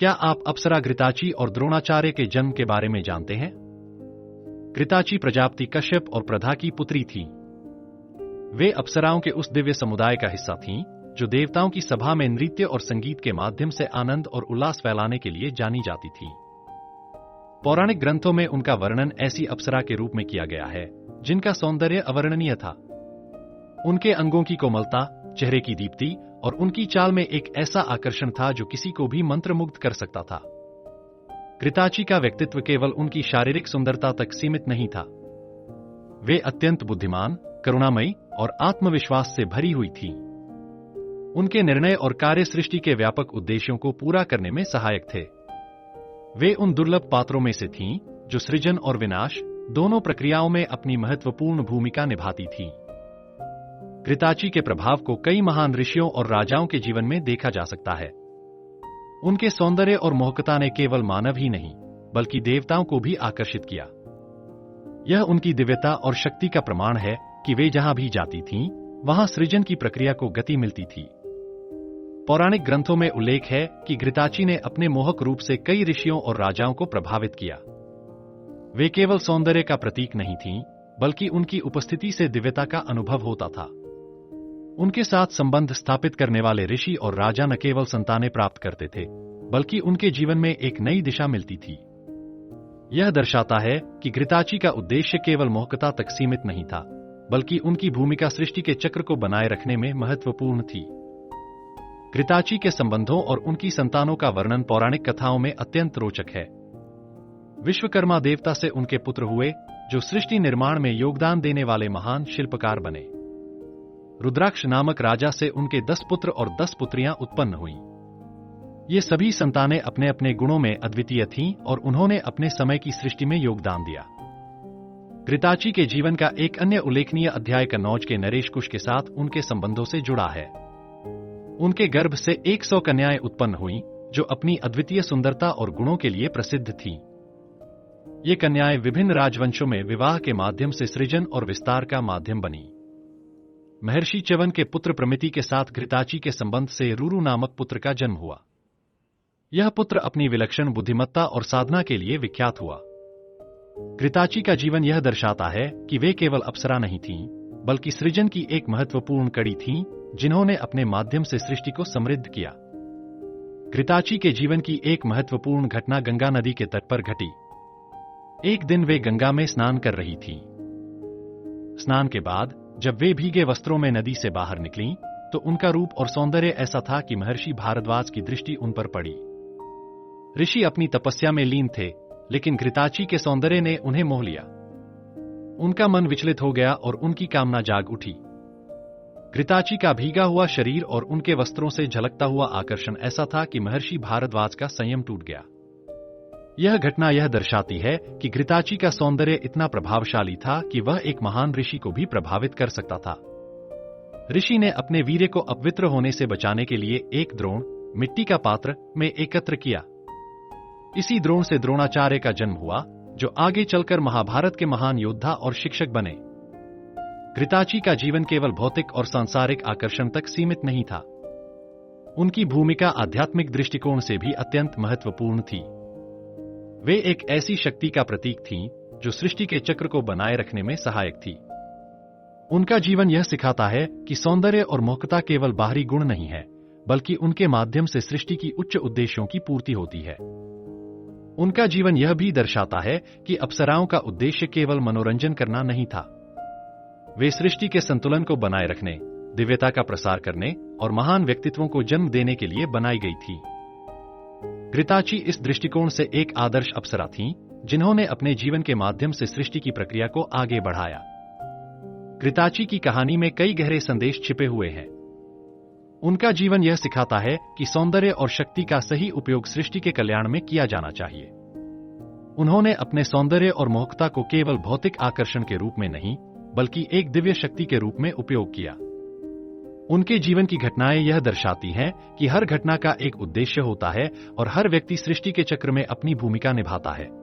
क्या आप अप्सरा घृताची और द्रोणाचार्य के जन्म के बारे में जानते हैं? घृताची प्रजापति कश्यप और प्रधा की पुत्री थी। वे अप्सराओं के उस दिव्य समुदाय का हिस्सा थीं, जो देवताओं की सभा में नृत्य और संगीत के माध्यम से आनंद और उल्लास फैलाने के लिए जानी जाती थी। पौराणिक ग्रंथों में उनका वर्णन ऐसी अप्सरा के रूप में किया गया है, जिनका सौंदर्य अवर्णनीय था। उनके अंगों की कोमलता, चेहरे की दीप्ति और उनकी चाल में एक ऐसा आकर्षण था जो किसी को भी मंत्रमुग्ध कर सकता था। घृताची का व्यक्तित्व केवल उनकी शारीरिक सुंदरता तक सीमित नहीं था। वे अत्यंत बुद्धिमान, करुणामयी और आत्मविश्वास से भरी हुई थी। उनके निर्णय और कार्य सृष्टि के व्यापक उद्देश्यों को पूरा करने में सहायक थे। वे उन दुर्लभ पात्रों में से थीं, जो सृजन और विनाश दोनों प्रक्रियाओं में अपनी महत्वपूर्ण भूमिका निभाती थीं। घृताची के प्रभाव को कई महान ऋषियों और राजाओं के जीवन में देखा जा सकता है। उनके सौंदर्य और मोहकता ने केवल मानव ही नहीं, बल्कि देवताओं को भी आकर्षित किया। यह उनकी दिव्यता और शक्ति का प्रमाण है कि वे जहां भी जाती थीं, वहां सृजन की प्रक्रिया को गति मिलती थी। पौराणिक ग्रंथों में उल्लेख है कि घृताची ने अपने मोहक रूप से कई ऋषियों और राजाओं को प्रभावित किया। वे केवल सौंदर्य का प्रतीक नहीं थीं, बल्कि उनकी उपस्थिति से दिव्यता का अनुभव होता था। उनके साथ संबंध स्थापित करने वाले ऋषि और राजा न केवल संतानें प्राप्त करते थे, बल्कि उनके जीवन में एक नई दिशा मिलती थी। यह दर्शाता है कि घृताची का उद्देश्य केवल मोहकता तक सीमित नहीं था, बल्कि उनकी भूमिका सृष्टि के चक्र को बनाए रखने में महत्वपूर्ण थी। घृताची के संबंधों और उनकी संतानों का वर्णन पौराणिक कथाओं में अत्यंत रोचक है। विश्वकर्मा देवता से उनके पुत्र हुए, जो सृष्टि निर्माण में योगदान देने वाले महान शिल्पकार बने। रुद्राक्ष नामक राजा से उनके 10 पुत्र और 10 पुत्रियां उत्पन्न हुईं। ये सभी संतानें अपने अपने गुणों में अद्वितीय थीं और उन्होंने अपने समय की सृष्टि में योगदान दिया। घृताची के जीवन का एक अन्य उल्लेखनीय अध्याय कन्नौज के नरेश कुश के साथ उनके संबंधों से जुड़ा है। उनके गर्भ से 100 कन्याएं उत्पन्न हुईं, जो अपनी अद्वितीय सुंदरता और गुणों के लिए प्रसिद्ध थीं। ये कन्याएं विभिन्न राजवंशों में विवाह के माध्यम से सृजन और विस्तार का माध्यम बनी। महर्षि च्यवन के पुत्र प्रमिति के साथ घृताची के संबंध से रुरु नामक पुत्र का जन्म हुआ। यह पुत्र अपनी विलक्षण बुद्धिमत्ता और साधना के लिए विख्यात हुआ। घृताची का जीवन यह दर्शाता है कि वे केवल अप्सरा नहीं थीं, बल्कि सृजन की एक महत्वपूर्ण कड़ी थीं, जिन्होंने अपने माध्यम से सृष्टि को समृद्ध किया। घृताची के जीवन की एक महत्वपूर्ण घटना गंगा नदी के तट पर घटी। एक दिन वे गंगा में स्नान कर रही थीं। स्नान के बाद जब वे भीगे वस्त्रों में नदी से बाहर निकलीं, तो उनका रूप और सौंदर्य ऐसा था कि महर्षि भारद्वाज की दृष्टि उन पर पड़ी। ऋषि अपनी तपस्या में लीन थे, लेकिन घृताची के सौंदर्य ने उन्हें मोह लिया। उनका मन विचलित हो गया और उनकी कामना जाग उठी। घृताची का भीगा हुआ शरीर और उनके वस्त्रों से झलकता हुआ आकर्षण ऐसा था कि महर्षि भारद्वाज का संयम टूट गया। यह घटना यह दर्शाती है कि घृताची का सौंदर्य इतना प्रभावशाली था कि वह एक महान ऋषि को भी प्रभावित कर सकता था। ऋषि ने अपने वीर्य को अपवित्र होने से बचाने के लिए एक द्रोण मिट्टी का पात्र में एकत्र किया। इसी द्रोण से द्रोणाचार्य का जन्म हुआ, जो आगे चलकर महाभारत के महान योद्धा और शिक्षक बने। घृताची का जीवन केवल भौतिक और सांसारिक आकर्षण तक सीमित नहीं था। उनकी भूमिका आध्यात्मिक दृष्टिकोण से भी अत्यंत महत्वपूर्ण थी। वे एक ऐसी शक्ति का प्रतीक थीं, जो सृष्टि के चक्र को बनाए रखने में सहायक थी। उनका जीवन यह सिखाता है कि सौंदर्य और मोहकता केवल बाहरी गुण नहीं है, बल्कि उनके माध्यम से सृष्टि की उच्च उद्देश्यों की पूर्ति होती है। उनका जीवन यह भी दर्शाता है कि अप्सराओं का उद्देश्य केवल मनोरंजन करना नहीं था। वे सृष्टि के संतुलन को बनाए रखने, दिव्यता का प्रसार करने और महान व्यक्तित्वों को जन्म देने के लिए बनाई गई थी। घृताची इस दृष्टिकोण से एक आदर्श अप्सरा थीं, जिन्होंने अपने जीवन के माध्यम से सृष्टि की प्रक्रिया को आगे बढ़ाया। घृताची की कहानी में कई गहरे संदेश छिपे हुए हैं। उनका जीवन यह सिखाता है कि सौंदर्य और शक्ति का सही उपयोग सृष्टि के कल्याण में किया जाना चाहिए। उन्होंने अपने सौंदर्य और मोहकता को केवल भौतिक आकर्षण के रूप में नहीं, बल्कि एक दिव्य शक्ति के रूप में उपयोग किया। उनके जीवन की घटनाएं यह दर्शाती हैं कि हर घटना का एक उद्देश्य होता है और हर व्यक्ति सृष्टि के चक्र में अपनी भूमिका निभाता है।